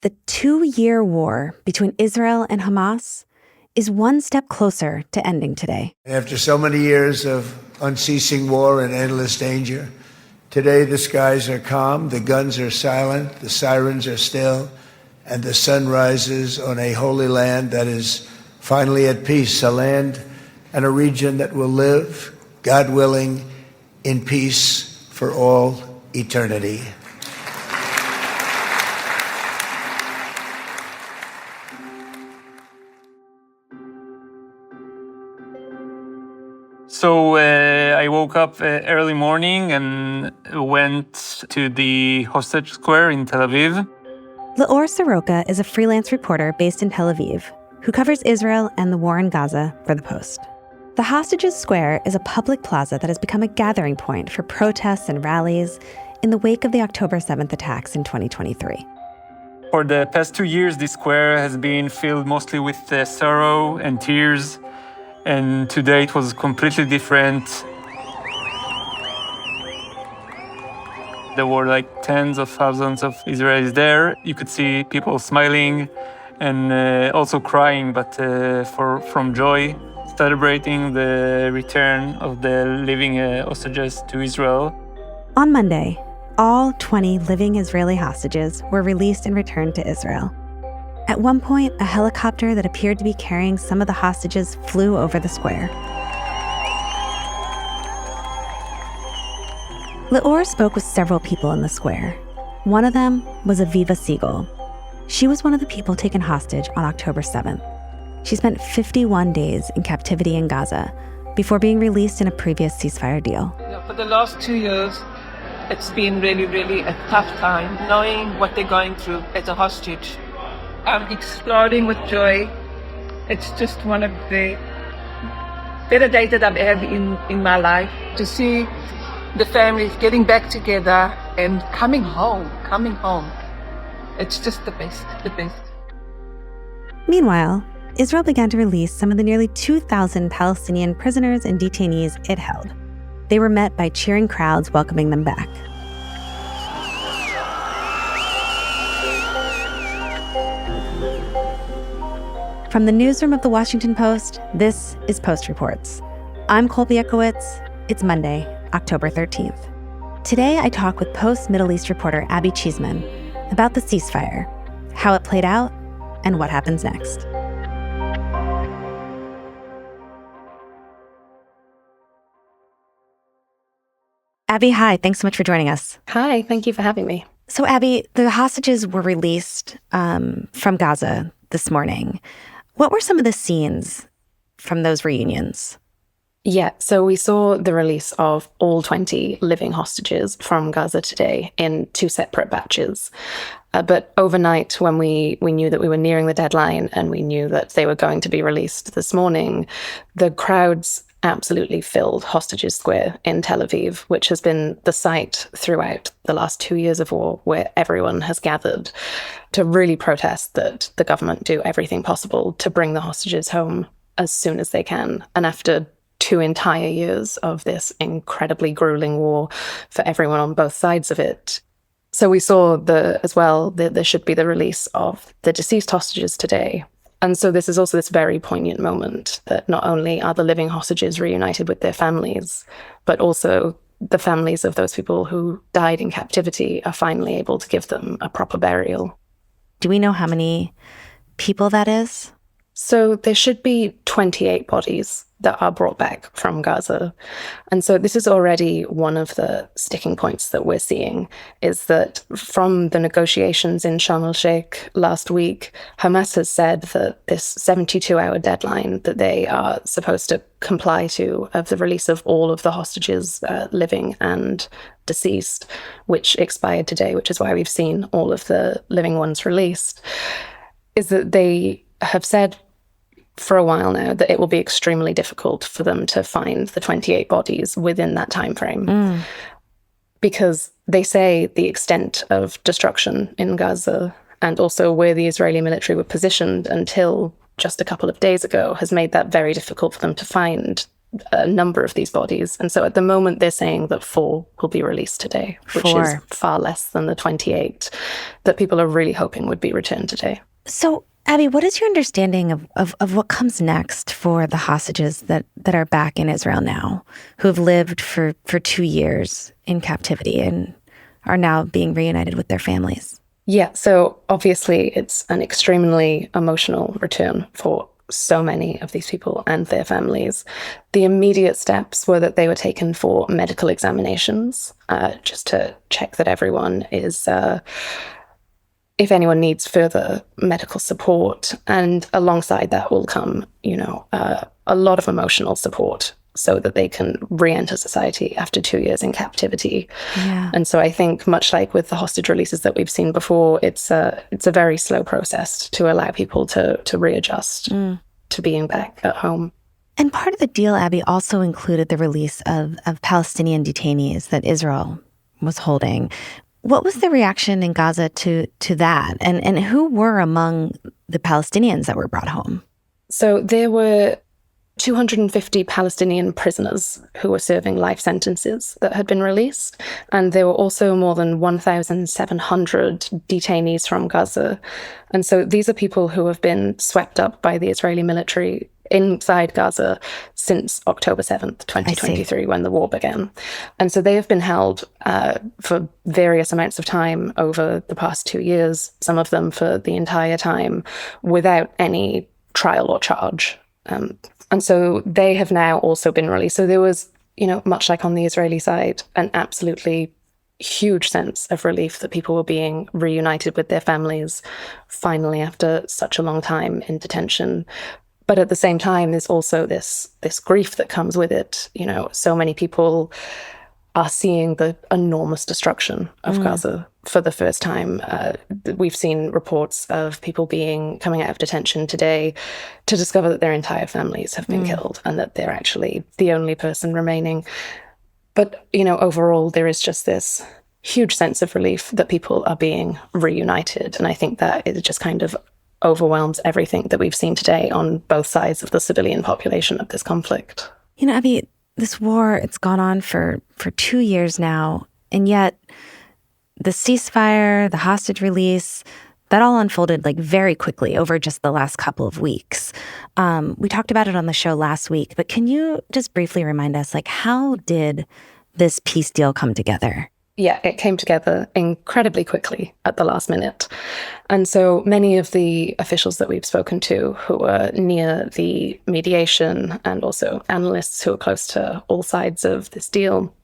The 2-year war between Israel and Hamas is one step closer to ending today. After so many years of unceasing war and endless danger, today the skies are calm, the guns are silent, the sirens are still, and the sun rises on a holy land that is finally at peace, a land and a region that will live, God willing, in peace for all eternity. So I woke up early morning and went to the hostage square in Tel Aviv. Lior Soroka is a freelance reporter based in Tel Aviv who covers Israel and the war in Gaza for The Post. The Hostages Square is a public plaza that has become a gathering point for protests and rallies in the wake of the October 7th attacks in 2023. For the past 2 years, this square has been filled mostly with sorrow and tears. And today it was completely different. There were like tens of thousands of Israelis there. You could see people smiling and also crying, but from joy, celebrating the return of the living hostages to Israel. On Monday, all 20 living Israeli hostages were released and returned to Israel. At one point, a helicopter that appeared to be carrying some of the hostages flew over the square. Lior spoke with several people in the square. One of them was Aviva Siegel. She was one of the people taken hostage on October 7th. She spent 51 days in captivity in Gaza before being released in a previous ceasefire deal. For the last 2 years, it's been really, really a tough time, knowing what they're going through as a hostage. I'm exploding with joy. It's just one of the better days that I've had in my life. To see the families getting back together and coming home. It's just the best. Meanwhile, Israel began to release some of the nearly 2,000 Palestinian prisoners and detainees it held. They were met by cheering crowds welcoming them back. From the newsroom of The Washington Post, this is Post Reports. I'm Colby Itkowitz. It's Monday, October 13th. Today, I talk with Post Middle East reporter Abbie Cheeseman about the ceasefire, how it played out, and what happens next. Abbie, hi. Thanks so much for joining us. Hi, thank you for having me. So, Abbie, the hostages were released from Gaza this morning. What were some of the scenes from those reunions? Yeah, so we saw the release of all 20 living hostages from Gaza today in 2 separate batches. But overnight, when we knew that we were nearing the deadline and we knew that they were going to be released this morning, the crowds absolutely filled Hostages Square in Tel Aviv, which has been the site throughout the last 2 years of war where everyone has gathered to really protest that the government do everything possible to bring the hostages home as soon as they can. And after 2 entire years of this incredibly grueling war for everyone on both sides of it. So we saw there should be the release of the deceased hostages today. And so this is also this very poignant moment that not only are the living hostages reunited with their families, but also the families of those people who died in captivity are finally able to give them a proper burial. Do we know how many people that is? So there should be 28 bodies that are brought back from Gaza. And so this is already one of the sticking points that we're seeing, is that from the negotiations in Sharm el-Sheikh last week, Hamas has said that this 72-hour deadline that they are supposed to comply to of the release of all of the hostages, living and deceased, which expired today, which is why we've seen all of the living ones released, is that they have said for a while now that it will be extremely difficult for them to find the 28 bodies within that time frame. Because they say the extent of destruction in Gaza and also where the Israeli military were positioned until just a couple of days ago has made that very difficult for them to find a number of these bodies. And so at the moment, they're saying that 4 will be released today, which is far less than the 28 that people are really hoping would be returned today. So, Abbie, what is your understanding of what comes next for the hostages that are back in Israel now, who have lived for 2 years in captivity and are now being reunited with their families? Yeah, so obviously it's an extremely emotional return for so many of these people and their families. The immediate steps were that they were taken for medical examinations, just to check that everyone is, if anyone needs further medical support. And alongside that will come, a lot of emotional support so that they can re-enter society after 2 years in captivity. Yeah. And so I think, much like with the hostage releases that we've seen before, it's a very slow process to allow people to readjust to being back at home. And part of the deal, Abbie, also included the release of Palestinian detainees that Israel was holding. What was the reaction in Gaza to that? And who were among the Palestinians that were brought home? So there were 250 Palestinian prisoners who were serving life sentences that had been released. And there were also more than 1,700 detainees from Gaza. And so these are people who have been swept up by the Israeli military inside Gaza since October 7th, 2023, when the war began. And so they have been held for various amounts of time over the past 2 years, some of them for the entire time, without any trial or charge. And so they have now also been released. So there was, much like on the Israeli side, an absolutely huge sense of relief that people were being reunited with their families finally after such a long time in detention. But at the same time, there's also this grief that comes with it. So many people are seeing the enormous destruction of Gaza for the first time. We've seen reports of people coming out of detention today to discover that their entire families have been killed and that they're actually the only person remaining. But, overall, there is just this huge sense of relief that people are being reunited. And I think that it just kind of overwhelms everything that we've seen today on both sides of the civilian population of this conflict. Abbie, this war, it's gone on for 2 years now, and yet the ceasefire, the hostage release, that all unfolded very quickly over just the last couple of weeks. We talked about it on the show last week, but can you just briefly remind us, how did this peace deal come together? Yeah, it came together incredibly quickly at the last minute. And so many of the officials that we've spoken to who were near the mediation and also analysts who are close to all sides of this deal,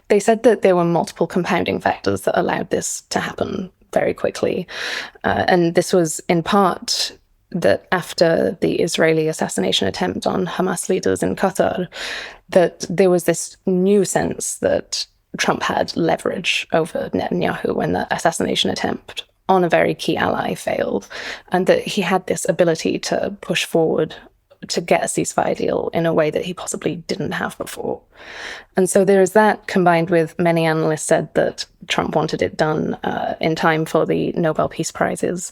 they said that there were multiple compounding factors that allowed this to happen very quickly. And this was in part that after the Israeli assassination attempt on Hamas leaders in Qatar, that there was this new sense that Trump had leverage over Netanyahu when the assassination attempt on a very key ally failed, and that he had this ability to push forward to get a ceasefire deal in a way that he possibly didn't have before. And so there is that, combined with many analysts said that Trump wanted it done in time for the Nobel Peace Prizes,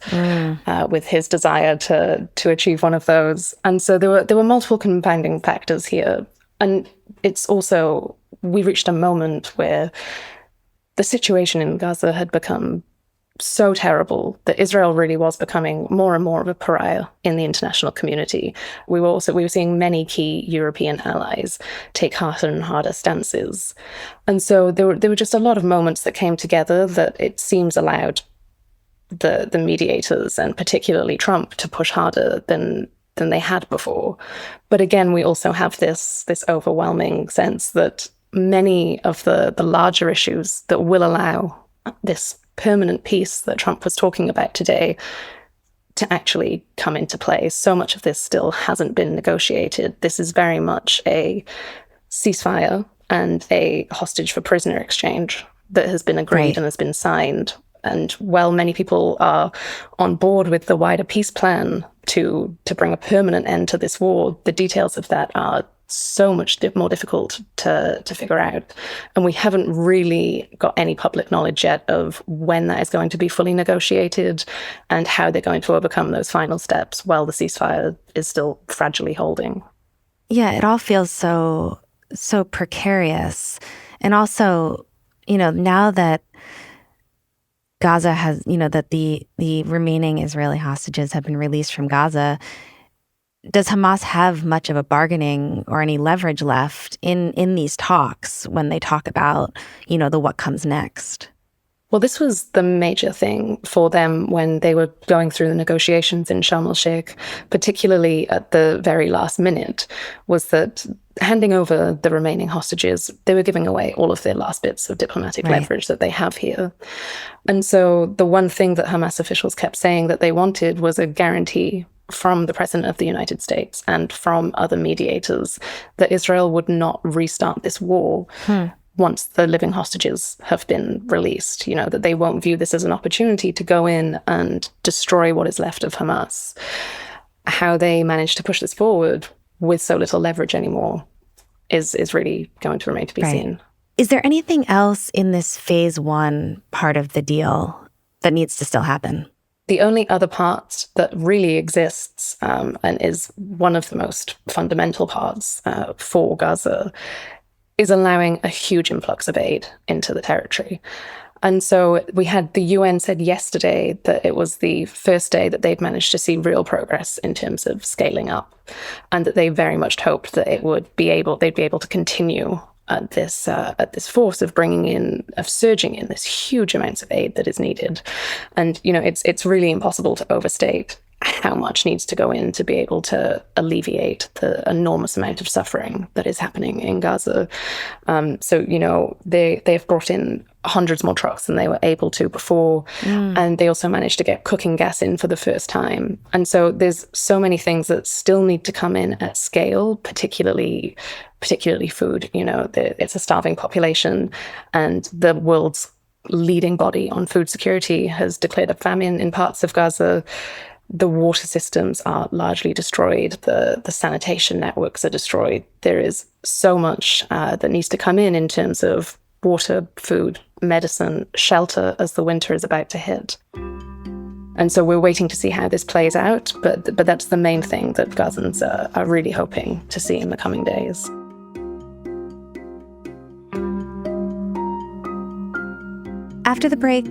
with his desire to achieve one of those. And so there were multiple compounding factors here. And it's also, we reached a moment where the situation in Gaza had become so terrible that Israel really was becoming more and more of a pariah in the international community. We were seeing many key European allies take harder and harder stances. And so there were just a lot of moments that came together that it seems allowed the mediators, and particularly Trump, to push harder than they had before. But again, we also have this overwhelming sense that many of the larger issues that will allow this permanent peace that Trump was talking about today to actually come into play. So much of this still hasn't been negotiated. This is very much a ceasefire and a hostage for prisoner exchange that has been agreed and has been signed. And while many people are on board with the wider peace plan to bring a permanent end to this war, the details of that are so much more difficult to figure out. And we haven't really got any public knowledge yet of when that is going to be fully negotiated and how they're going to overcome those final steps while the ceasefire is still fragilely holding. Yeah, it all feels so precarious. And also, now that Gaza has, that the remaining Israeli hostages have been released from Gaza, does Hamas have much of a bargaining or any leverage left in these talks when they talk about, the what comes next? Well, this was the major thing for them when they were going through the negotiations in Sharm el-Sheikh, particularly at the very last minute, was that handing over the remaining hostages, they were giving away all of their last bits of diplomatic leverage that they have here. And so the one thing that Hamas officials kept saying that they wanted was a guarantee from the President of the United States and from other mediators that Israel would not restart this war once the living hostages have been released, that they won't view this as an opportunity to go in and destroy what is left of Hamas. How they managed to push this forward with so little leverage anymore is really going to remain to be seen. Is there anything else in this phase one part of the deal that needs to still happen? The only other part that really exists and is one of the most fundamental parts for Gaza is allowing a huge influx of aid into the territory. And so we had the UN said yesterday that it was the first day that they'd managed to see real progress in terms of scaling up, and that they very much hoped that they'd be able to continue at this force of surging in this huge amounts of aid that is needed. And, it's really impossible to overstate how much needs to go in to be able to alleviate the enormous amount of suffering that is happening in Gaza. They have brought in hundreds more trucks than they were able to before. And they also managed to get cooking gas in for the first time. And so there's so many things that still need to come in at scale, particularly food. It's a starving population, and the world's leading body on food security has declared a famine in parts of Gaza. The water systems are largely destroyed. The sanitation networks are destroyed. There is so much that needs to come in terms of water, food, medicine, shelter as the winter is about to hit. And so we're waiting to see how this plays out, but that's the main thing that Gazans are really hoping to see in the coming days. After the break,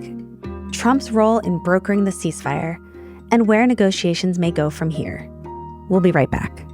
Trump's role in brokering the ceasefire and where negotiations may go from here. We'll be right back.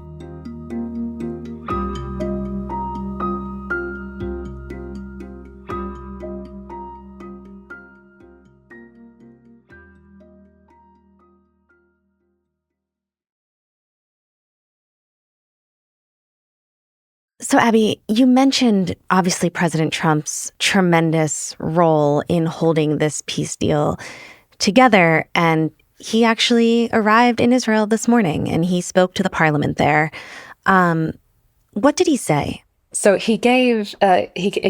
So, Abbie, you mentioned, obviously, President Trump's tremendous role in holding this peace deal together, and he actually arrived in Israel this morning, and he spoke to the parliament there. What did he say? So he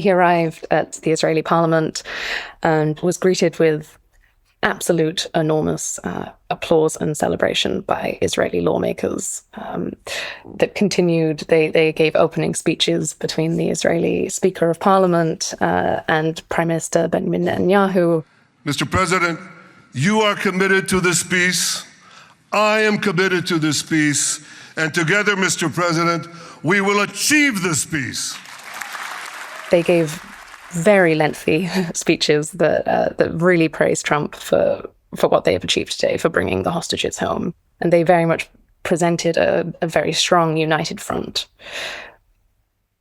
arrived at the Israeli parliament and was greeted with absolute enormous applause and celebration by Israeli lawmakers that continued. They gave opening speeches between the Israeli Speaker of Parliament and Prime Minister Benjamin Netanyahu. Mr. President, you are committed to this peace. I am committed to this peace. And together, Mr. President, we will achieve this peace. They gave very lengthy speeches that really praised Trump for what they have achieved today, for bringing the hostages home. And they very much presented a very strong, united front.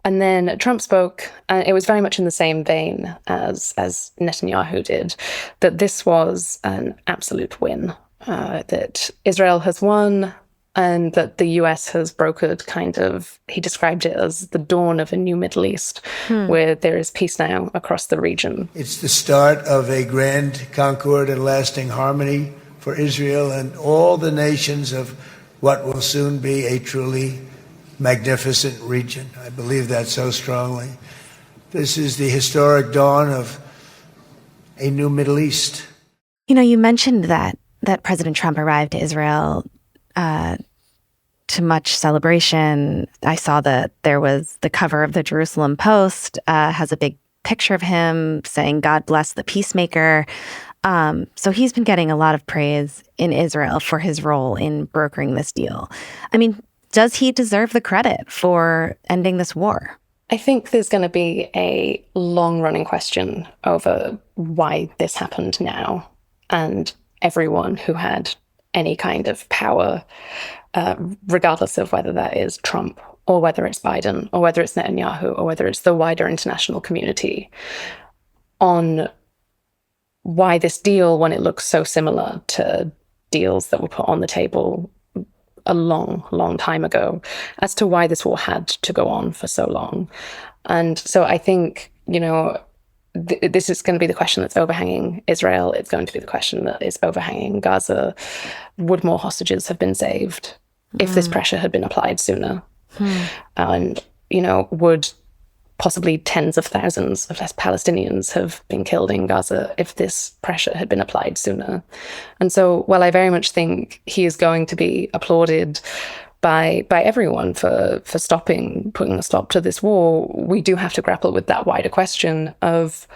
And then Trump spoke, and it was very much in the same vein as Netanyahu did, that this was an absolute win, that Israel has won, and that the US has brokered he described it as the dawn of a new Middle East, where there is peace now across the region. It's the start of a grand concord and lasting harmony for Israel and all the nations of what will soon be a truly magnificent region. I believe that so strongly. This is the historic dawn of a new Middle East. You mentioned that President Trump arrived to Israel to much celebration. I saw that there was the cover of the Jerusalem Post has a big picture of him saying, "God bless the peacemaker." So he's been getting a lot of praise in Israel for his role in brokering this deal. I mean, Does he deserve the credit for ending this war? I think there's going to be a long-running question over why this happened now. And everyone who had any kind of power, regardless of whether that is Trump or whether it's Biden or whether it's Netanyahu or whether it's the wider international community, on why this deal, when it looks so similar to deals that were put on the table a long, long time ago, as to why this war had to go on for so long. And so I think, this is going to be the question that's overhanging Israel. It's going to be the question that is overhanging Gaza. Would more hostages have been saved if this pressure had been applied sooner? And, would possibly tens of thousands of Palestinians have been killed in Gaza if this pressure had been applied sooner? And so, while I very much think he is going to be applauded by everyone for putting a stop to this war, we do have to grapple with that wider question of,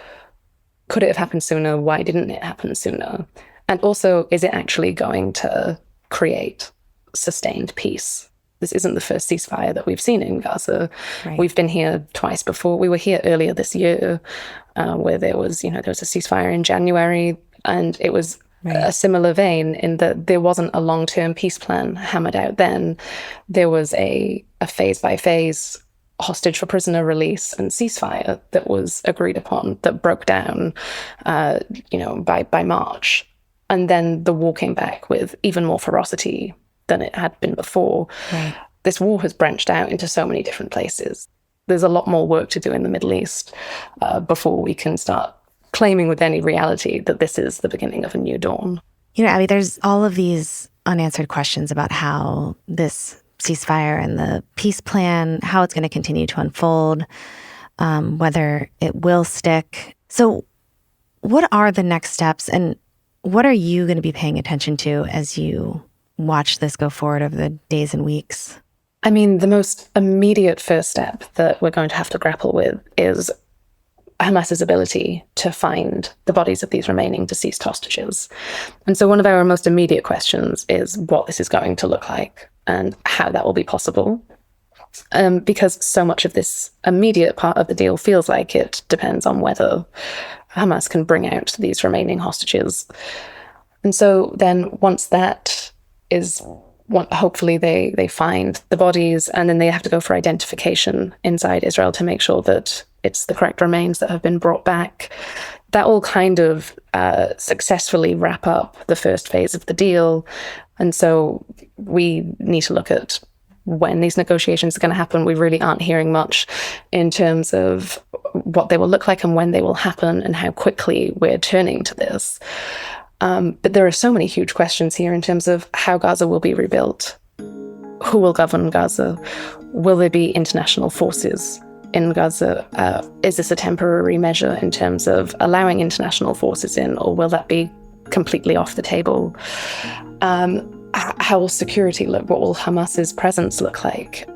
could it have happened sooner? Why didn't it happen sooner? And also, is it actually going to create sustained peace? This isn't the first ceasefire that we've seen in Gaza. Right. We've been here twice before. We were here earlier this year, where there was a ceasefire in January, and it was a similar vein in that there wasn't a long-term peace plan hammered out then. There was a phase-by-phase hostage for prisoner release and ceasefire that was agreed upon, that broke down, by March. And then the war came back with even more ferocity than it had been before. Right. This war has branched out into so many different places. There's a lot more work to do in the Middle East before we can start claiming with any reality that this is the beginning of a new dawn. Abbie, there's all of these unanswered questions about how this ceasefire and the peace plan, how it's going to continue to unfold, whether it will stick. So what are the next steps, and what are you going to be paying attention to as you watch this go forward over the days and weeks? I mean, the most immediate first step that we're going to have to grapple with is Hamas's ability to find the bodies of these remaining deceased hostages. And so one of our most immediate questions is what this is going to look like and how that will be possible. Because so much of this immediate part of the deal feels like it depends on whether Hamas can bring out these remaining hostages. And so then once that is, hopefully they find the bodies, and then they have to go for identification inside Israel to make sure that it's the correct remains that have been brought back. That will kind of successfully wrap up the first phase of the deal. And so we need to look at when these negotiations are going to happen. We really aren't hearing much in terms of what they will look like and when they will happen and how quickly we're turning to this. But there are so many huge questions here in terms of how Gaza will be rebuilt. Who will govern Gaza? Will there be international forces in Gaza? Is this a temporary measure in terms of allowing international forces in, or will that be completely off the table? How will security look? What will Hamas's presence look like?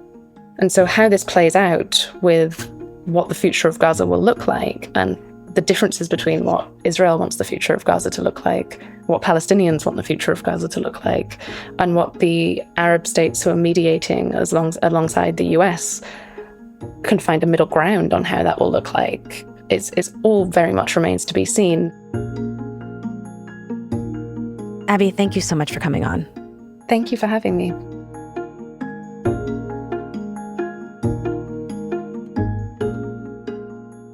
And so how this plays out with what the future of Gaza will look like, and the differences between what Israel wants the future of Gaza to look like, what Palestinians want the future of Gaza to look like, and what the Arab states who are mediating alongside the US can find a middle ground on how that will look like. It's all very much remains to be seen. Abbie, thank you so much for coming on. Thank you for having me.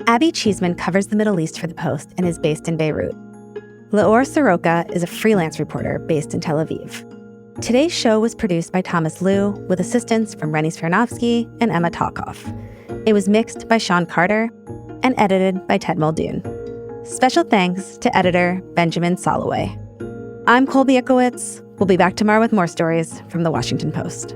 Abbie Cheeseman covers the Middle East for The Post and is based in Beirut. Laor Soroka is a freelance reporter based in Tel Aviv. Today's show was produced by Thomas Liu with assistance from Rennie Svirnovskiy and Emma Talkoff. It was mixed by Sean Carter and edited by Ted Muldoon. Special thanks to editor Benjamin Soloway. I'm Colby Itkowitz. We'll be back tomorrow with more stories from The Washington Post.